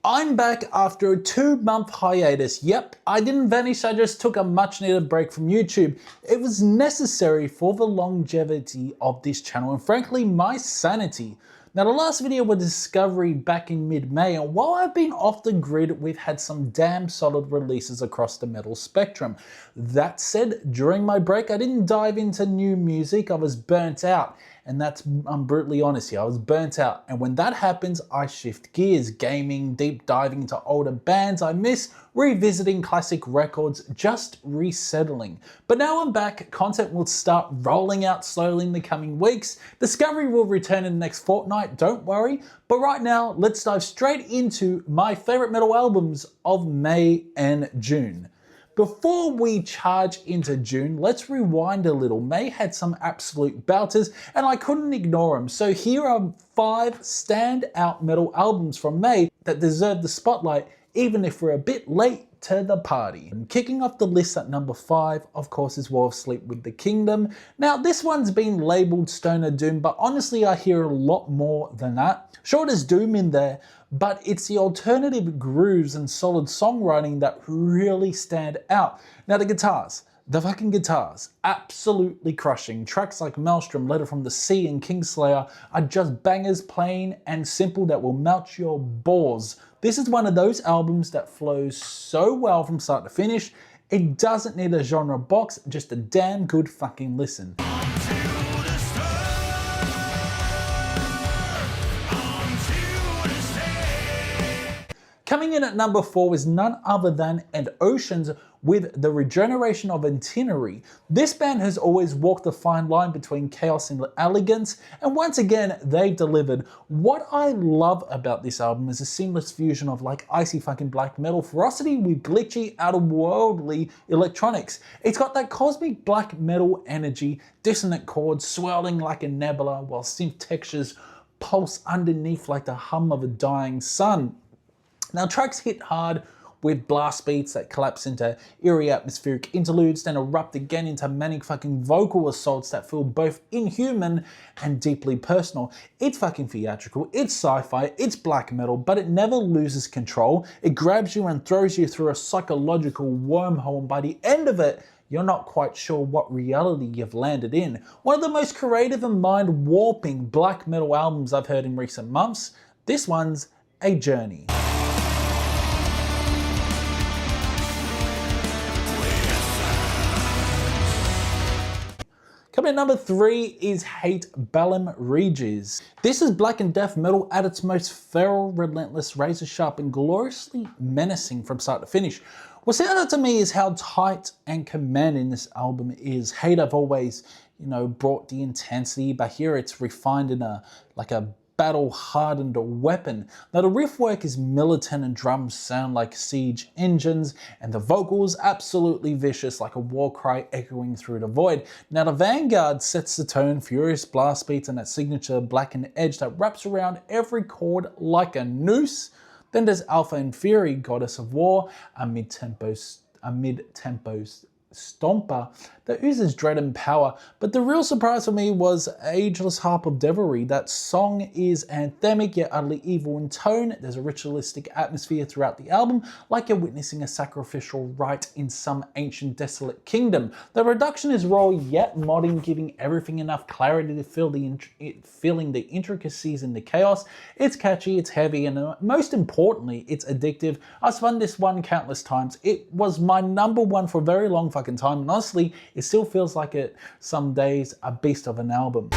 I'm back after a 2-month hiatus. Yep, I didn't vanish, I just took a much needed break from YouTube. It was necessary for the longevity of this channel and frankly my sanity. Now the last video was Discovery back in mid-May, and while I've been off the grid, we've had some damn solid releases across the metal spectrum. That said, during my break I didn't dive into new music, I was burnt out. And I'm brutally honest here, I was burnt out. And when that happens, I shift gears, gaming, deep diving into older bands I miss, revisiting classic records, just resettling. But now I'm back, content will start rolling out slowly in the coming weeks. Discovery will return in the next fortnight, don't worry. But right now, let's dive straight into my favorite metal albums of May and June. Before we charge into June, let's rewind a little. May had some absolute belters and I couldn't ignore them. So here are 5 standout metal albums from May that deserve the spotlight, even if we're a bit late to the party. And kicking off the list at number 5, of course, is War of Sleep with the Kingdom. Now this one's been labelled Stoner Doom, but honestly I hear a lot more than that. Sure, there's Doom in there, but it's the alternative grooves and solid songwriting that really stand out. Now the fucking guitars, absolutely crushing. Tracks like Maelstrom, Letter from the Sea and Kingslayer are just bangers, plain and simple, that will melt your balls. This is one of those albums that flows so well from start to finish, it doesn't need a genre box, just a damn good fucking listen. Coming in at number 4 is none other than And Oceans with The Regeneration of Antinary. This band has always walked the fine line between chaos and elegance, and once again, they've delivered. What I love about this album is a seamless fusion of like icy fucking black metal ferocity with glitchy, out-of-worldly electronics. It's got that cosmic black metal energy, dissonant chords swirling like a nebula, while synth textures pulse underneath like the hum of a dying sun. Now tracks hit hard with blast beats that collapse into eerie atmospheric interludes, then erupt again into manic fucking vocal assaults that feel both inhuman and deeply personal. It's fucking theatrical, it's sci-fi, it's black metal, but it never loses control. It grabs you and throws you through a psychological wormhole, and by the end of it, you're not quite sure what reality you've landed in. One of the most creative and mind-warping black metal albums I've heard in recent months. This one's a journey. Coming at number 3 is Hate Bellum Regis. This is black and death metal at its most feral, relentless, razor sharp and gloriously menacing from start to finish. What stands out to me is how tight and commanding this album is. Hate I've always, brought the intensity, but here it's refined in a battle-hardened weapon. Now the riff work is militant and drums sound like siege engines, and the vocals absolutely vicious like a war cry echoing through the void. Now the Vanguard sets the tone, furious blast beats and that signature blackened edge that wraps around every chord like a noose. Then there's Alpha and Fury, Goddess of War, a mid-tempo stomper that oozes dread and power. But the real surprise for me was Ageless Harp of Devilry. That song is anthemic yet utterly evil in tone. There's a ritualistic atmosphere throughout the album, like you're witnessing a sacrificial rite in some ancient desolate kingdom. The reduction is raw yet modern, giving everything enough clarity to feeling the intricacies in the chaos. It's catchy, it's heavy, and most importantly, it's addictive. I've spun this one countless times. It was my number 1 for a very long fucking time, and honestly, it still feels like it some days a beast of an album.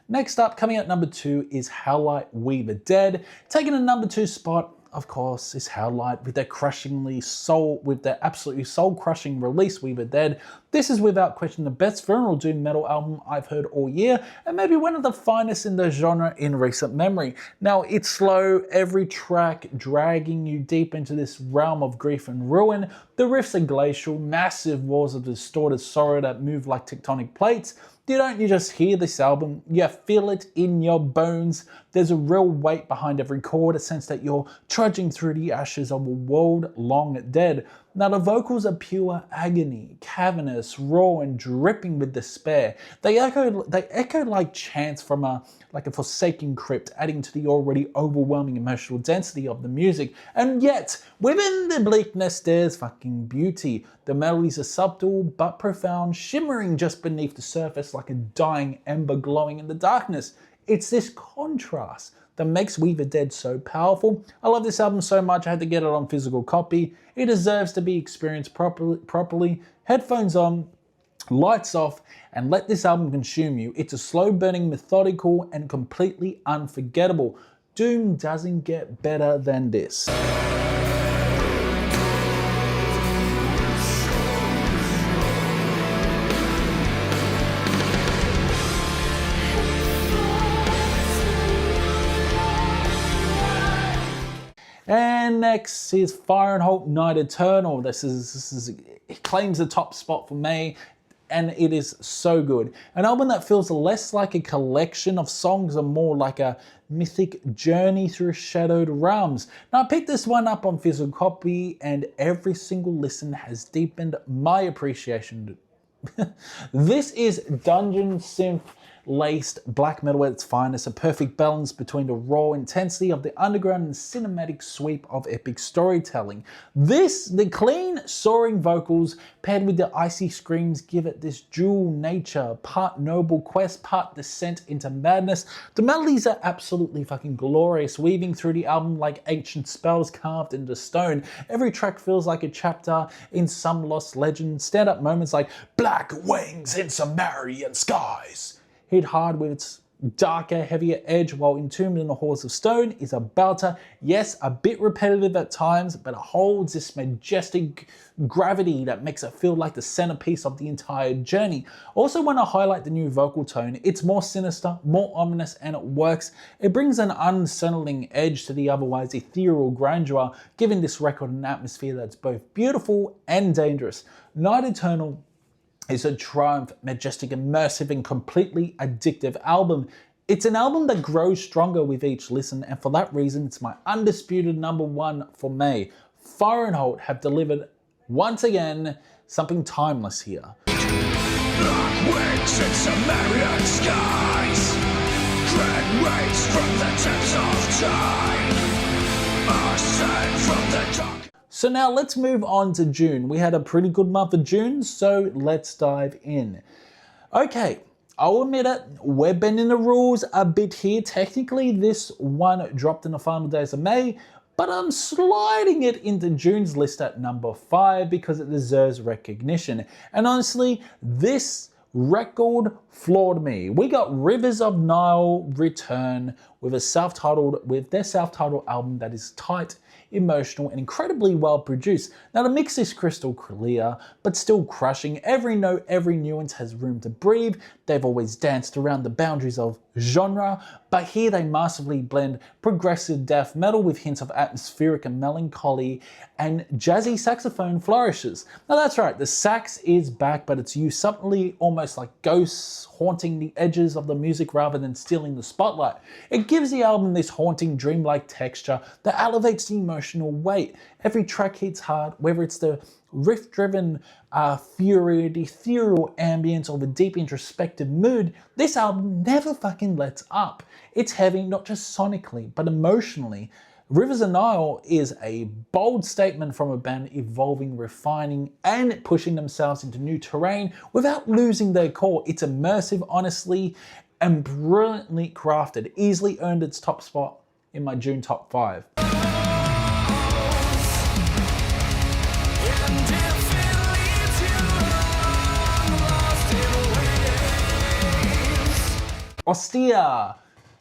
Next up, coming at number 2 is Howlite We the Dead. Taking a number 2 spot, of course, is Howlite with their absolutely soul-crushing release, We the Dead. This is without question the best funeral doom metal album I've heard all year, and maybe one of the finest in the genre in recent memory. Now, it's slow, every track dragging you deep into this realm of grief and ruin. The riffs are glacial, massive walls of distorted sorrow that move like tectonic plates. You don't just hear this album, you feel it in your bones. There's a real weight behind every chord, a sense that you're trudging through the ashes of a world long dead. Now the vocals are pure agony, cavernous, raw, and dripping with despair. They echo like chants from a forsaken crypt, adding to the already overwhelming emotional density of the music. And yet, within the bleakness, there's fucking beauty. The melodies are subtle but profound, shimmering just beneath the surface like a dying ember glowing in the darkness. It's this contrast that makes We the Dead so powerful. I love this album so much I had to get it on physical copy. It deserves to be experienced properly. Headphones on, lights off, and let this album consume you. It's a slow burning, methodical, and completely unforgettable. Doom doesn't get better than this. And next is Fire and Hope Night Eternal. It claims the top spot for me, and it is so good. An album that feels less like a collection of songs and more like a mythic journey through shadowed realms. Now, I picked this one up on physical copy, and every single listen has deepened my appreciation. This is dungeon synth laced black metal at its finest, a perfect balance between the raw intensity of the underground and cinematic sweep of epic storytelling. The clean, soaring vocals paired with the icy screams give it this dual nature, part noble quest, part descent into madness. The melodies are absolutely fucking glorious, weaving through the album like ancient spells carved into stone. Every track feels like a chapter in some lost legend. Stand-up moments like Black Wings in Sumerian Skies hit hard with its darker, heavier edge, while Entombed in the Halls of Stone is a belter. Yes, a bit repetitive at times, but it holds this majestic gravity that makes it feel like the centerpiece of the entire journey. Also want to highlight the new vocal tone. It's more sinister, more ominous, and it works. It brings an unsettling edge to the otherwise ethereal grandeur, giving this record an atmosphere that's both beautiful and dangerous. Night Eternal is a triumph, majestic, immersive, and completely addictive album. It's an album that grows stronger with each listen, and for that reason, it's my undisputed #1 for me. Fire and Holt have delivered, once again, something timeless here. Black wings in Sumerian skies, dread waves from the depths of time, ascend from the dark. So now let's move on to June. We had a pretty good month of June, so let's dive in. Okay, I'll admit it, we're bending the rules a bit here. Technically, this one dropped in the final days of May, but I'm sliding it into June's list at #5 because it deserves recognition. And honestly, this record floored me. We got Rivers of Nile return with their self-titled album that is tight, emotional, and incredibly well produced. Now the mix is crystal clear, but still crushing. Every note, every nuance has room to breathe. They've always danced around the boundaries of genre, but here they masterfully blend progressive death metal with hints of atmospheric and melancholy, and jazzy saxophone flourishes. Now that's right, the sax is back, but it's used subtly, almost like ghosts haunting the edges of the music rather than stealing the spotlight. It gives the album this haunting, dreamlike texture that elevates the emotional weight. Every track hits hard, whether it's the riff-driven fury, the ethereal ambience, or the deep introspective mood. This album never fucking lets up. It's heavy, not just sonically, but emotionally. Rivers of Nile is a bold statement from a band evolving, refining, and pushing themselves into new terrain without losing their core. It's immersive, honestly, and brilliantly crafted. Easily earned its top spot in my June top 5. Austere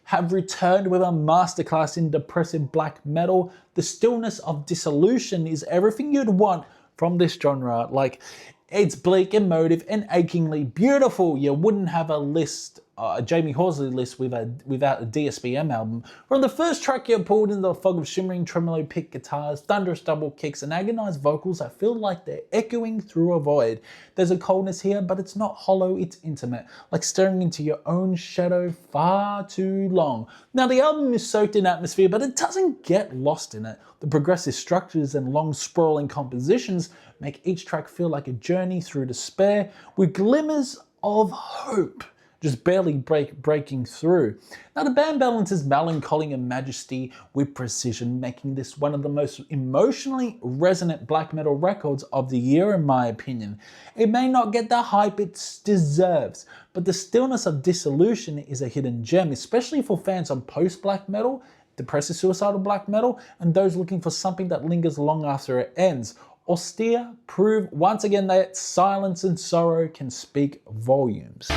have returned with a masterclass in depressive black metal. The stillness of dissolution is everything you'd want from this genre. Like, it's bleak, emotive, and achingly beautiful. You wouldn't have a list Jamie Horsley list without a DSBM album. From the first track, you're pulled into the fog of shimmering tremolo pick guitars, thunderous double kicks, and agonized vocals that feel like they're echoing through a void. There's a coldness here, but it's not hollow, it's intimate, like staring into your own shadow far too long. Now, the album is soaked in atmosphere, but it doesn't get lost in it. The progressive structures and long sprawling compositions make each track feel like a journey through despair, with glimmers of hope just barely breaking through. Now, the band balances melancholy and majesty with precision, making this one of the most emotionally resonant black metal records of the year, in my opinion. It may not get the hype it deserves, but the stillness of Dissolution is a hidden gem, especially for fans of post-black metal, depressive suicidal black metal, and those looking for something that lingers long after it ends. Austere prove once again that silence and sorrow can speak volumes.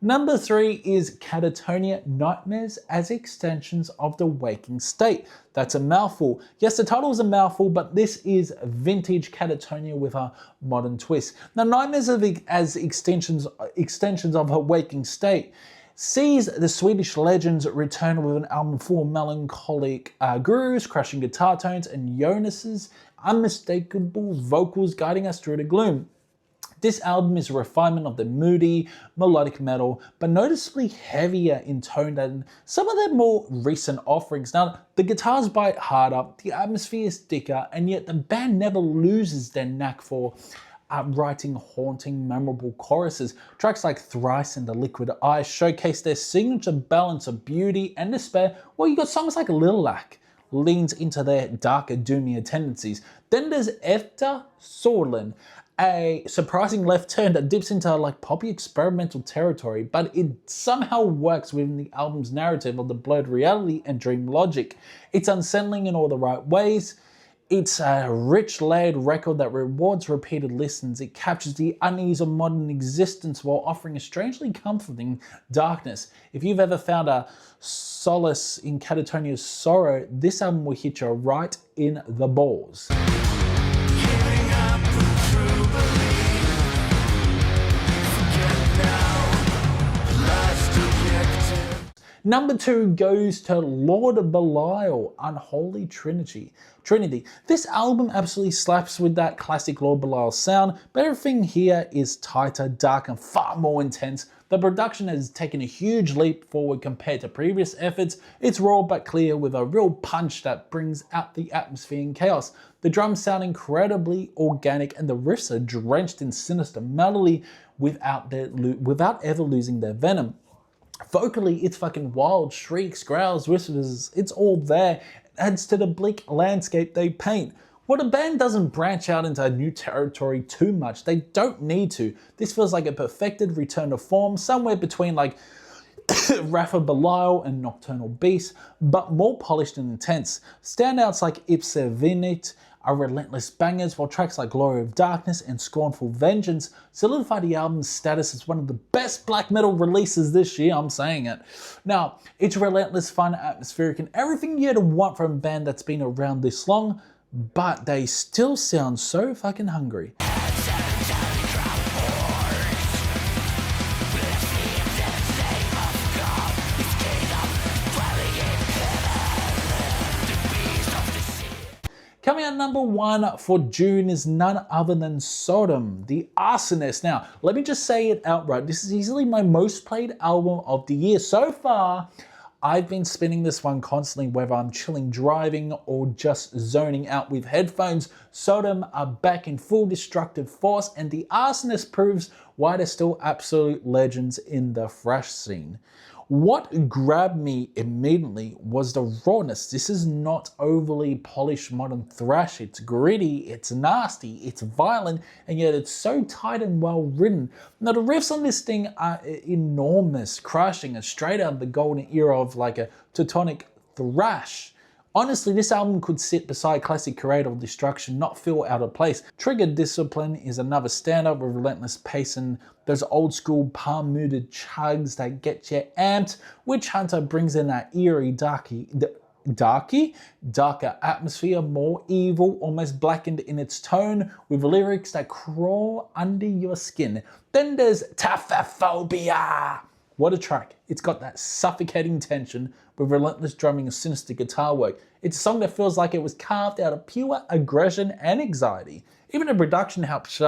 Number 3 is Catatonia, Nightmares as Extensions of the Waking State. That's a mouthful. Yes, the title is a mouthful, but this is vintage Catatonia with a modern twist. Now, Nightmares as extensions of her waking state sees the Swedish legends return with an album full of melancholic grooves, crashing guitar tones, and Jonas's unmistakable vocals guiding us through the gloom. This album is a refinement of the moody, melodic metal, but noticeably heavier in tone than some of their more recent offerings. Now, the guitars bite harder, the atmosphere is thicker, and yet the band never loses their knack for writing haunting, memorable choruses. Tracks like Thrice and The Liquid Eye showcase their signature balance of beauty and despair, while you got songs like Lilac leans into their darker, doomier tendencies. Then there's Efter Sorlen, a surprising left turn that dips into like poppy experimental territory, but it somehow works within the album's narrative of the blurred reality and dream logic. It's unsettling in all the right ways. It's a rich, layered record that rewards repeated listens. It captures the unease of modern existence while offering a strangely comforting darkness. If you've ever found a solace in Catatonia's sorrow, this album will hit you right in the balls. Number 2 goes to Lord of Belial, Unholy Trinity. This album absolutely slaps with that classic Lord Belial sound, but everything here is tighter, dark, and far more intense. The production has taken a huge leap forward compared to previous efforts. It's raw but clear with a real punch that brings out the atmosphere and chaos. The drums sound incredibly organic and the riffs are drenched in sinister melody without ever losing their venom. Vocally, it's fucking wild, shrieks, growls, whispers, it's all there. It adds to the bleak landscape they paint. Well, the band doesn't branch out into new territory too much. They don't need to. This feels like a perfected return to form, somewhere between like Wrath of Belial and Nocturnal Beast, but more polished and intense. Standouts like Ipse Venit are relentless bangers, while tracks like Glory of Darkness and Scornful Vengeance solidify the album's status as one of the best black metal releases this year, I'm saying it. Now, it's relentless, fun, atmospheric, and everything you'd want from a band that's been around this long, but they still sound so fucking hungry. Coming out number 1 for June is none other than Sodom, the Arsonist. Now, let me just say it outright. This is easily my most played album of the year. So far, I've been spinning this one constantly, whether I'm chilling driving or just zoning out with headphones. Sodom are back in full destructive force, and the Arsonist proves why they're still absolute legends in the thrash scene. What grabbed me immediately was the rawness. This is not overly polished modern thrash. It's gritty, it's nasty, it's violent, and yet it's so tight and well written. Now the riffs on this thing are enormous, crushing and straight out of the golden era of like a Teutonic thrash. Honestly, this album could sit beside classic Curator of Destruction, not feel out of place. Trigger Discipline is another standout with relentless pace and those old school palm-muted chugs that get you amped. Witch Hunter brings in that eerie, darker atmosphere, more evil, almost blackened in its tone, with lyrics that crawl under your skin. Then there's Taphophobia. What a track. It's got that suffocating tension with relentless drumming and sinister guitar work. It's a song that feels like it was carved out of pure aggression and anxiety. Even the production helps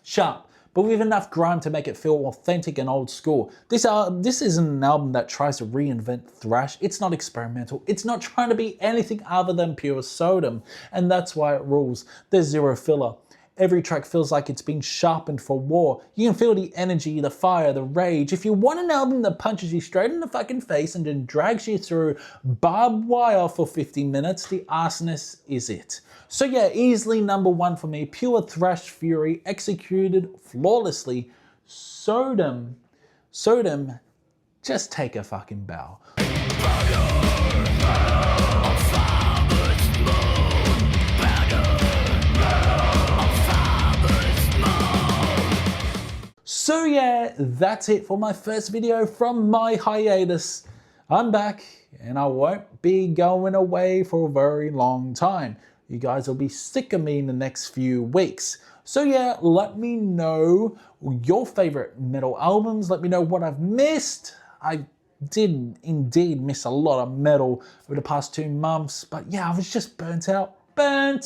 sharp, but with enough grime to make it feel authentic and old school. This isn't an album that tries to reinvent thrash. It's not experimental. It's not trying to be anything other than pure Sodom, and that's why it rules. There's zero filler. Every track feels like it's been sharpened for war. You can feel the energy, the fire, the rage. If you want an album that punches you straight in the fucking face and then drags you through barbed wire for 50 minutes, The Arsonist is it. So yeah, easily number one for me. Pure thrash fury, executed flawlessly. Sodom, just take a fucking bow. So yeah, that's it for my first video from my hiatus. I'm back and I won't be going away for a very long time. You guys will be sick of me in the next few weeks. So yeah, let me know your favorite metal albums. Let me know what I've missed. I did indeed miss a lot of metal over the past 2 months, but yeah, I was just burnt out. I'm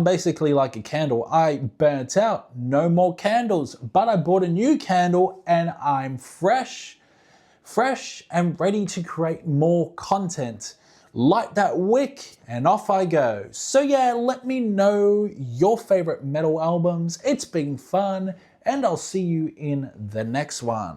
basically like a candle. I burnt out, no more candles, but I bought a new candle and I'm fresh and ready to create more content. Light that wick and off I go. So yeah, let me know your favorite metal albums. It's been fun and I'll see you in the next one.